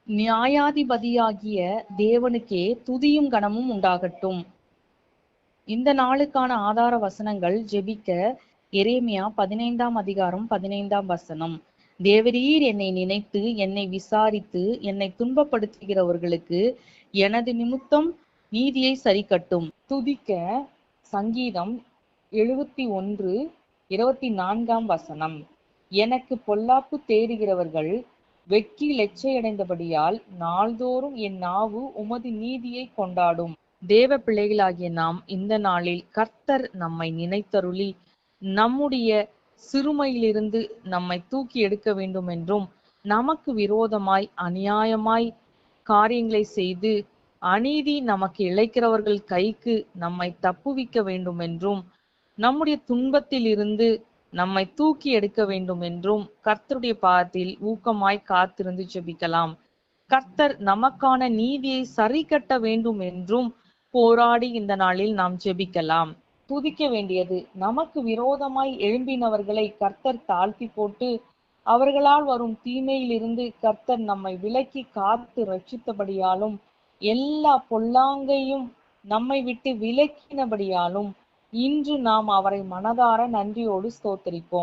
நியாயாதிபதியாகிய தேவனுக்கே துதியும் கனமும் உண்டாகட்டும். இந்த நாளுக்கான ஆதார வசனங்கள் ஜெபிக்க எரேமியா 15ஆம் அதிகாரம் 15ஆம் வசனம். தேவரீர் என்னை நினைத்து என்னை விசாரித்து என்னை துன்பப்படுத்துகிறவர்களுக்கு எனது நிமித்தம் நீதியை சரிக்கட்டும். துதிக்க சங்கீதம் 71:24ஆம் வசனம். எனக்கு பொல்லாப்பு தேடுகிறவர்கள் வெட்கி லெச்சையடைந்தபடியால் நாள்தோறும் என் நாவு உமது நீதியை கொண்டாடும். தேவ பிள்ளைகளாகிய நாம் இந்த நாளில் கர்த்தர் நம்மை நினைத்தருளி நம்முடைய சிறுமையிலிருந்து நம்மை தூக்கி எடுக்க வேண்டும் என்றும், நமக்கு விரோதமாய் அநியாயமாய் காரியங்களை செய்து அநீதி நமக்கு இழைக்கிறவர்கள் கைக்கு நம்மை தப்புவிக்க வேண்டும் என்றும், நம்முடைய துன்பத்தில் இருந்து நம்மை தூக்கி எடுக்க வேண்டும் என்றும் கர்த்தருடைய பாதத்தில் ஊக்கமாய் காத்திருந்து ஜெபிக்கலாம். கர்த்தர் நமக்கான நீதியை சரி கட்ட வேண்டும் என்றும் போராடி இந்த நாளில் நாம் ஜெபிக்கலாம். துதிக்க வேண்டியது, நமக்கு விரோதமாய் எழும்பினவர்களை கர்த்தர் தாழ்த்தி போட்டு அவர்களால் வரும் தீமையிலிருந்து கர்த்தர் நம்மை விலக்கி காத்து ரட்சித்தபடியாலும், எல்லா பொல்லாங்கையும் நம்மை விட்டு விலக்கினபடியாலும் இன்று நாம் அவரை மனதார நன்றியோடு ஸ்தோத்தரிப்போம்.